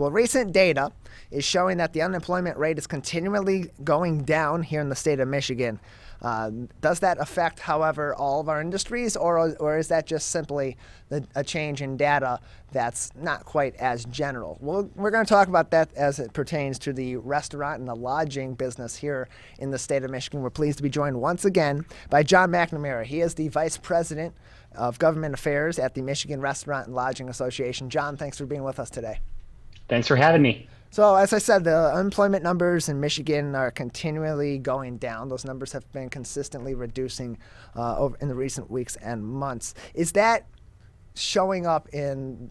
Well, recent data is showing that the unemployment rate is continually going down here in the state of Michigan. Does that affect, however, all of our industries, or is that just simply a change in data that's not quite as general? Well, we're going to talk about that as it pertains to the restaurant and the lodging business here in the state of Michigan. We're pleased to be joined once again by John Mcnamara. He is the Vice President of Government Affairs at the Michigan Restaurant and Lodging Association. John, thanks for being with us today. Thanks for having me. So, as I said, the unemployment numbers in Michigan are continually going down. Those numbers have been consistently reducing over in the recent weeks and months. Is that showing up in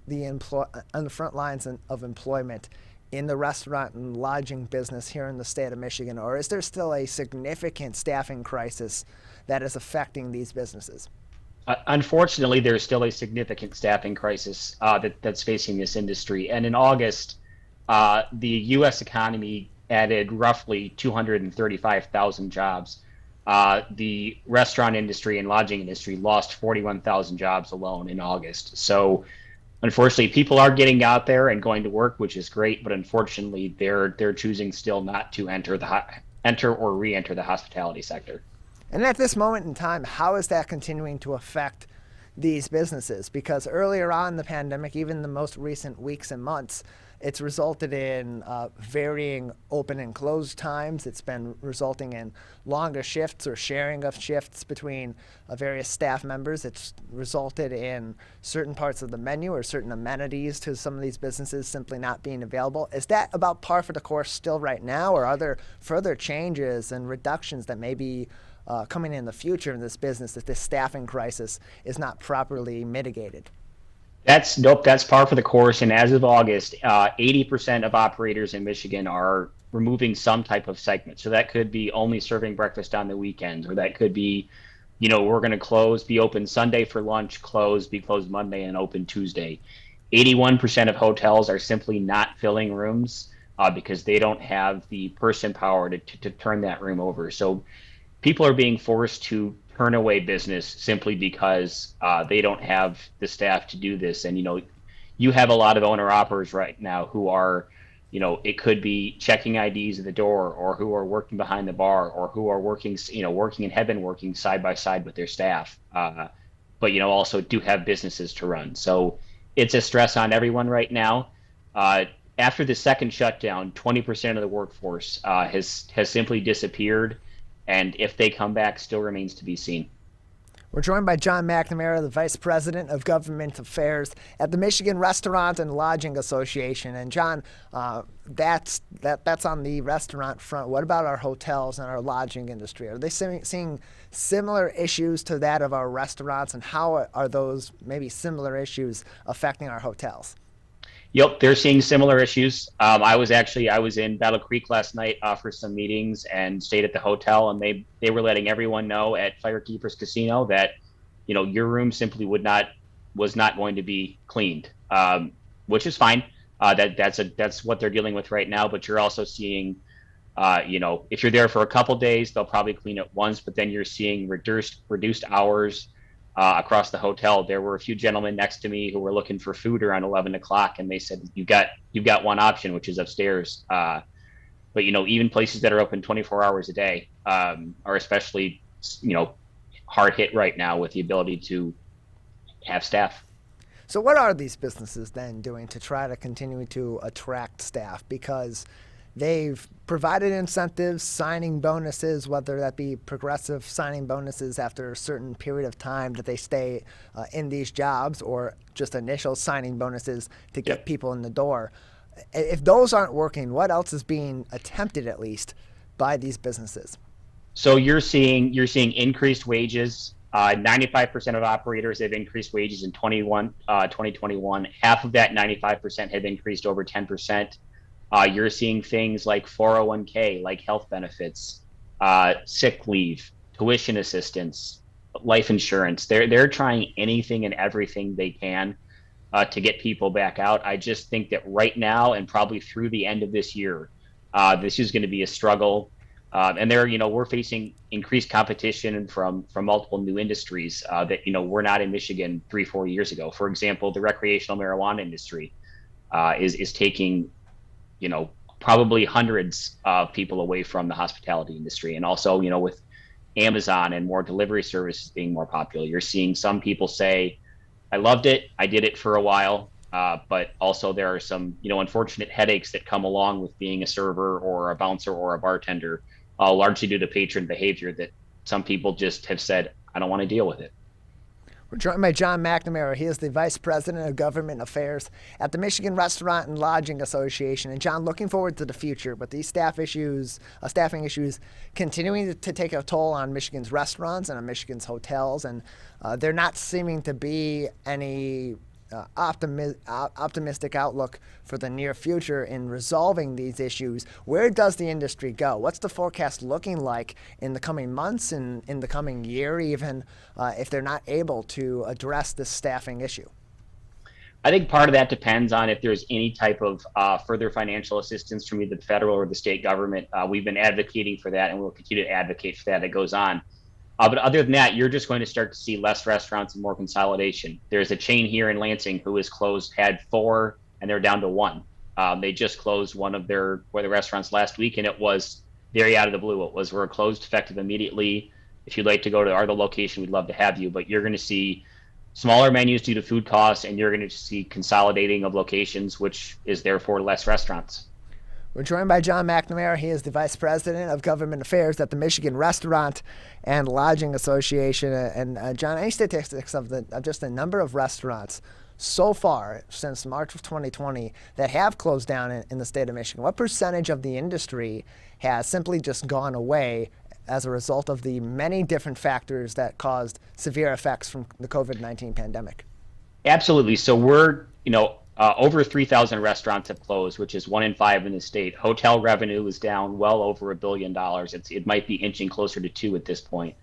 on the front lines of employment in the restaurant and lodging business here in the state of Michigan, or is there still a significant staffing crisis that is affecting these businesses? Unfortunately, there's still a significant staffing crisis that's facing this industry. And in August, the U.S. economy added roughly 235,000 jobs. The restaurant industry and lodging industry lost 41,000 jobs alone in August. So, unfortunately, people are getting out there and going to work, which is great. But unfortunately, they're choosing still not to enter or re-enter the hospitality sector. And at this moment in time, how is that continuing to affect these businesses? Because earlier on in the pandemic, even the most recent weeks and months, it's resulted in varying open and close times. It's been resulting in longer shifts or sharing of shifts between various staff members. It's resulted in certain parts of the menu or certain amenities to some of these businesses simply not being available. Is that about par for the course still right now, or are there further changes and reductions that may be coming in the future in this business if this staffing crisis is not properly mitigated? That's par for the course. And as of August, 80% of operators in Michigan are removing some type of segment. So that could be only serving breakfast on the weekends, or that could be, we're going to be open Sunday for lunch, be closed Monday and open Tuesday. 81% of hotels are simply not filling rooms because they don't have the person power to turn that room over. So people are being forced to turn away business simply because they don't have the staff to do this. And, you have a lot of owner-operators right now who are, it could be checking IDs at the door, or who are working behind the bar, or who are working and have been working side by side with their staff. But, also do have businesses to run. So it's a stress on everyone right now. After the second shutdown, 20% of the workforce has simply disappeared. And if they come back, still remains to be seen. We're joined by John Mcnamara, the Vice President of Government Affairs at the Michigan Restaurant and Lodging Association. And John, that's on the restaurant front. What about our hotels and our lodging industry? Are they seeing similar issues to that of our restaurants, and how are those maybe similar issues affecting our hotels? Yep, they're seeing similar issues. I was in Battle Creek last night for some meetings and stayed at the hotel, and they were letting everyone know at Firekeepers Casino that, your room simply was not going to be cleaned, which is fine. That's what they're dealing with right now. But you're also seeing, if you're there for a couple days, they'll probably clean it once, but then you're seeing reduced hours. Across the hotel. There were a few gentlemen next to me who were looking for food around 11 o'clock, and they said, you've got one option, which is upstairs. But, even places that are open 24 hours a day are especially, hard hit right now with the ability to have staff. So what are these businesses then doing to try to continue to attract staff? Because they've provided incentives, signing bonuses, whether that be progressive signing bonuses after a certain period of time that they stay in these jobs, or just initial signing bonuses to get people in the door. If those aren't working, what else is being attempted, at least, by these businesses? So you're seeing increased wages. 95% of operators have increased wages in 2021. Half of that 95% have increased over 10%. You're seeing things like 401k, like health benefits, sick leave, tuition assistance, life insurance. They're trying anything and everything they can to get people back out. I just think that right now, and probably through the end of this year, this is going to be a struggle. And we're facing increased competition from multiple new industries that were not in Michigan 3-4 years ago. For example, the recreational marijuana industry is taking probably hundreds of people away from the hospitality industry. And also, with Amazon and more delivery services being more popular, you're seeing some people say, I loved it. I did it for a while. But also there are some, unfortunate headaches that come along with being a server or a bouncer or a bartender, largely due to patron behavior that some people just have said, I don't want to deal with it. We're joined by John Mcnamara. He is the Vice President of Government Affairs at the Michigan Restaurant and Lodging Association. And John, looking forward to the future, but these staffing issues continuing to take a toll on Michigan's restaurants and on Michigan's hotels, and they're not seeming to be any optimistic outlook for the near future in resolving these issues. Where does the industry go? What's the forecast looking like in the coming months and in the coming year, even if they're not able to address this staffing issue? I think part of that depends on if there's any type of further financial assistance from either the federal or the state government. We've been advocating for that, and we'll continue to advocate for that. It goes on. But other than that, you're just going to start to see less restaurants and more consolidation. There's a chain here in Lansing who has closed, had 4, and they're down to 1. They just closed one of their restaurants last week, and it was very out of the blue. We're closed effective immediately. If you'd like to go to our other location, we'd love to have you. But you're going to see smaller menus due to food costs, and you're going to see consolidating of locations, which is therefore less restaurants. We're joined by John Mcnamara. He is the Vice President of Government Affairs at the Michigan Restaurant and Lodging Association. And John, any statistics of just the number of restaurants so far since March of 2020 that have closed down in the state of Michigan? What percentage of the industry has simply just gone away as a result of the many different factors that caused severe effects from the COVID-19 pandemic? Absolutely. So we're, over 3,000 restaurants have closed, which is 1 in 5 in the state. Hotel revenue is down well over $1 billion. It might be inching closer to 2 at this point.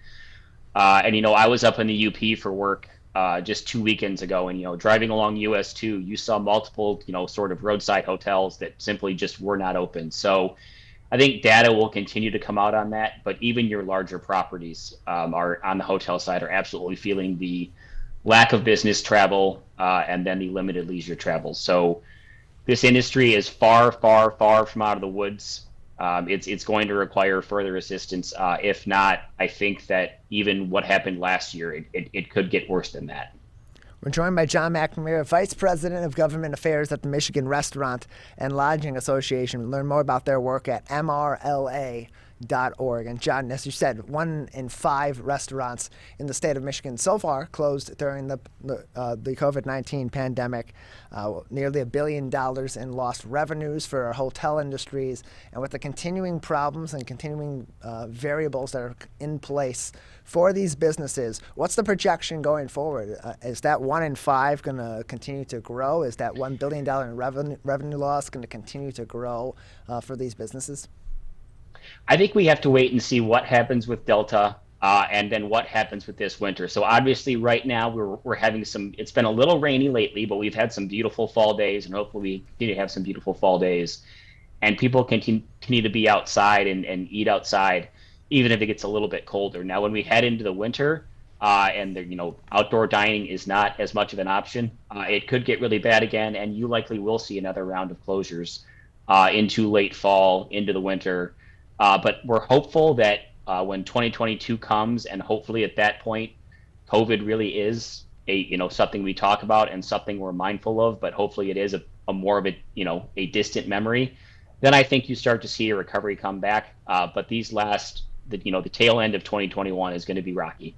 And I was up in the UP for work just 2 weekends ago, and driving along US 2, you saw multiple sort of roadside hotels that simply just were not open. So I think data will continue to come out on that, but even your larger properties are on the hotel side are absolutely feeling the lack of business travel, and then the limited leisure travel. So this industry is far, far, far from out of the woods. It's going to require further assistance. If not, I think that even what happened last year, it could get worse than that. We're joined by John Mcnamara, Vice President of Government Affairs at the Michigan Restaurant and Lodging Association. We learn more about their work at mrla.org. And John, as you said, 1 in 5 restaurants in the state of Michigan so far closed during the COVID-19 pandemic. Nearly $1 billion in lost revenues for our hotel industries. And with the continuing problems and continuing variables that are in place for these businesses, what's the projection going forward? Is that 1 in 5 going to continue to grow? Is that $1 billion in revenue loss going to continue to grow for these businesses? I think we have to wait and see what happens with Delta and then what happens with this winter. So obviously right now we're having it's been a little rainy lately, but we've had some beautiful fall days, and hopefully we continue to have some beautiful fall days. And people continue to be outside and eat outside, even if it gets a little bit colder. Now, when we head into the winter and outdoor dining is not as much of an option, it could get really bad again, and you likely will see another round of closures into late fall, into the winter. But we're hopeful that when 2022 comes, and hopefully at that point, COVID really is something we talk about and something we're mindful of, but hopefully it is a more of a distant memory. Then I think you start to see a recovery come back. But the tail end of 2021 is going to be rocky.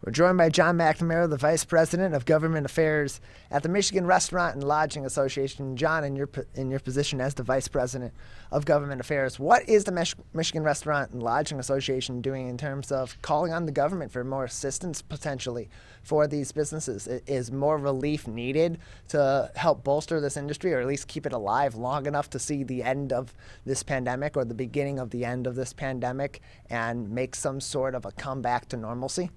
We're joined by John Mcnamara, the Vice President of Government Affairs at the Michigan Restaurant and Lodging Association. John, in your position as the Vice President of Government Affairs, what is the Michigan Restaurant and Lodging Association doing in terms of calling on the government for more assistance potentially for these businesses? Is more relief needed to help bolster this industry, or at least keep it alive long enough to see the end of this pandemic or the beginning of the end of this pandemic and make some sort of a comeback to normalcy?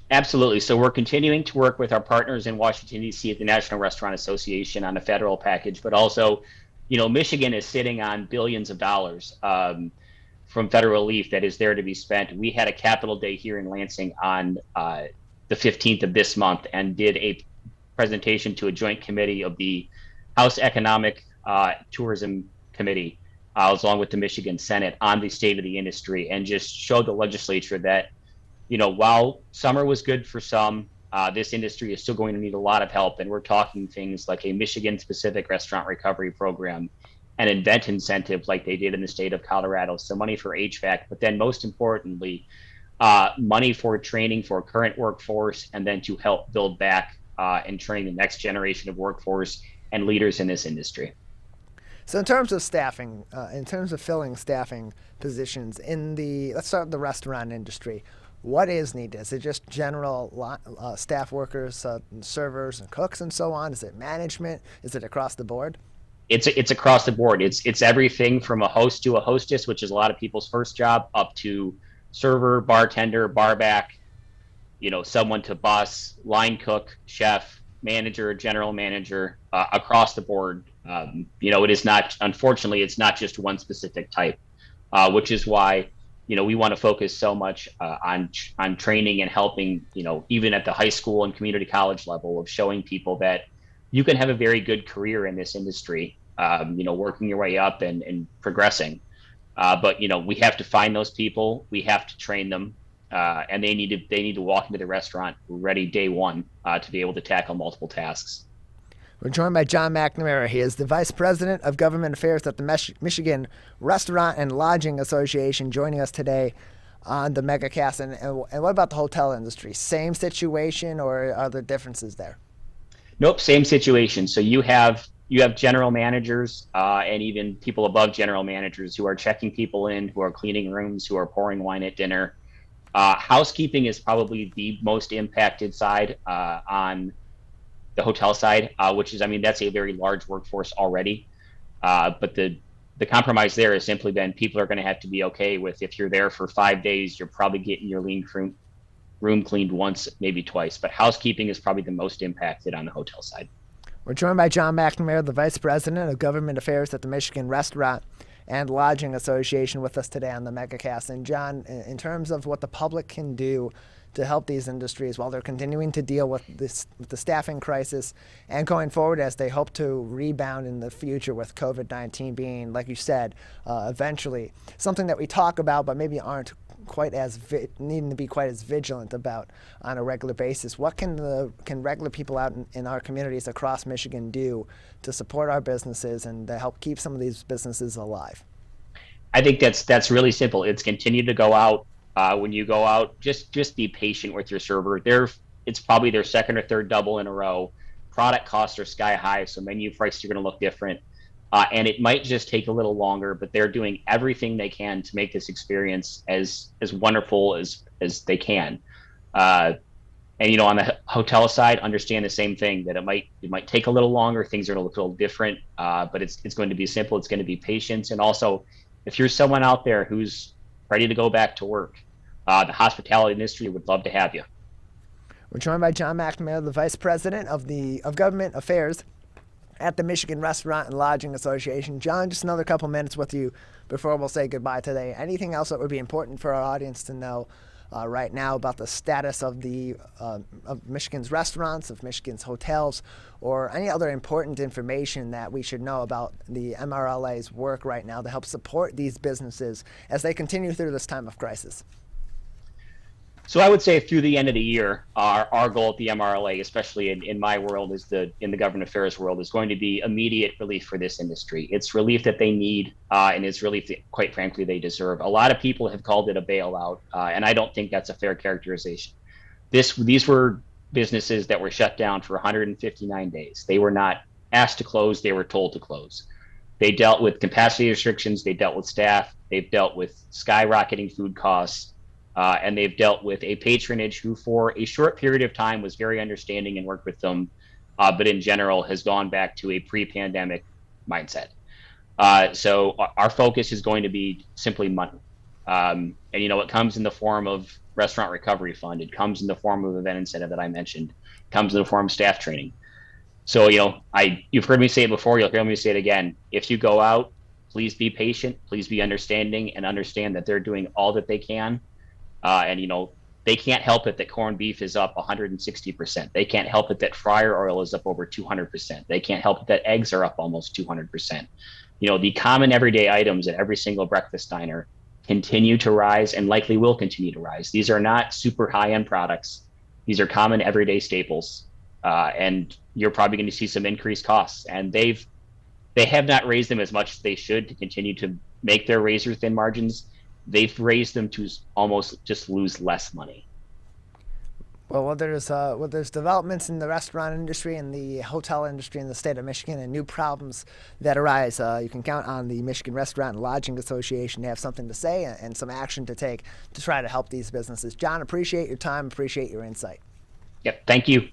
Absolutely. So we're continuing to work with our partners in Washington, D.C. at the National Restaurant Association on a federal package, but also, Michigan is sitting on billions of dollars from federal relief that is there to be spent. We had a Capitol Day here in Lansing on the 15th of this month and did a presentation to a joint committee of the House Economic, Tourism committee, along with the Michigan Senate, on the state of the industry, and just showed the legislature that, while summer was good for some, this industry is still going to need a lot of help. And we're talking things like a Michigan specific restaurant recovery program, an event incentive like they did in the state of Colorado, so money for HVAC, but then most importantly, money for training for current workforce, and then to help build back and train the next generation of workforce and leaders in this industry. So in terms of staffing, in terms of filling staffing positions let's start with the restaurant industry. What is needed? Is it just general staff workers, servers and cooks and so on? Is it management? Is it across the board? It's across the board. It's everything from a host to a hostess, which is a lot of people's first job, up to server, bartender, barback, someone to boss, line cook, chef, manager, general manager, across the board. It is not, unfortunately, it's not just one specific type, which is why, we want to focus so much on training and helping, even at the high school and community college level, of showing people that you can have a very good career in this industry, working your way up and progressing. But we have to find those people, we have to train them, and they need to walk into the restaurant ready day one to be able to tackle multiple tasks. We're joined by John Mcnamara. He is the Vice President of Government Affairs at the Michigan Restaurant and Lodging Association, joining us today on the MegaCast. And what about the hotel industry? Same situation, or are there differences there? Nope, same situation. So you have general managers and even people above general managers who are checking people in, who are cleaning rooms, who are pouring wine at dinner. Housekeeping is probably the most impacted side on the hotel side, which is, that's a very large workforce already. But the compromise there has simply been people are going to have to be okay with, if you're there for 5 days, you're probably getting your room cleaned once, maybe twice. But housekeeping is probably the most impacted on the hotel side. We're joined by John Mcnamara, the Vice President of Government Affairs at the Michigan Restaurant and Lodging Association, with us today on the MegaCast. And John, in terms of what the public can do to help these industries while they're continuing to deal with the staffing crisis and going forward as they hope to rebound in the future, with COVID-19 being, like you said, eventually something that we talk about but maybe aren't quite as needing to be quite as vigilant about on a regular basis. What can regular people out in our communities across Michigan do to support our businesses and to help keep some of these businesses alive? I think that's really simple. It's continue to go out. When you go out, just be patient with your server. It's probably their second or third double in a row. Product costs are sky high, so menu prices are going to look different. And it might just take a little longer, but they're doing everything they can to make this experience as wonderful as they can. And on the hotel side, understand the same thing, that it might take a little longer. Things are going to look a little different, but it's going to be simple. It's going to be patience. And also, if you're someone out there who's ready to go back to work, the hospitality industry would love to have you. We're joined by John Mcnamara, the Vice President of Government Affairs at the Michigan Restaurant and Lodging Association. John, just another couple minutes with you before we'll say goodbye today. Anything else that would be important for our audience to know right now about the status of of Michigan's restaurants, of Michigan's hotels, or any other important information that we should know about the MRLA's work right now to help support these businesses as they continue through this time of crisis? So I would say through the end of the year, our goal at the MRLA, especially in my world, in the government affairs world, is going to be immediate relief for this industry. It's relief that they need, and it's relief that, quite frankly, they deserve. A lot of people have called it a bailout, and I don't think that's a fair characterization. These were businesses that were shut down for 159 days. They were not asked to close, they were told to close. They dealt with capacity restrictions, they dealt with staff, they've dealt with skyrocketing food costs, and they've dealt with a patronage who for a short period of time was very understanding and worked with them, but in general has gone back to a pre-pandemic mindset. So our focus is going to be simply money. And it comes in the form of restaurant recovery fund. It comes in the form of event incentive that I mentioned. It comes in the form of staff training. So, you've heard me say it before, you'll hear me say it again. If you go out, please be patient, please be understanding, and understand that they're doing all that they can. And they can't help it that corned beef is up 160%. They can't help it that fryer oil is up over 200%. They can't help it that eggs are up almost 200%. the common everyday items at every single breakfast diner continue to rise and likely will continue to rise. These are not super high-end products. These are common everyday staples. And you're probably going to see some increased costs. And they have not raised them as much as they should to continue to make their razor thin margins. They've raised them to almost just lose less money. Well, there's developments in the restaurant industry and the hotel industry in the state of Michigan and new problems that arise, you can count on the Michigan Restaurant and Lodging Association to have something to say and some action to take to try to help these businesses. John, appreciate your time, appreciate your insight. Yep, thank you.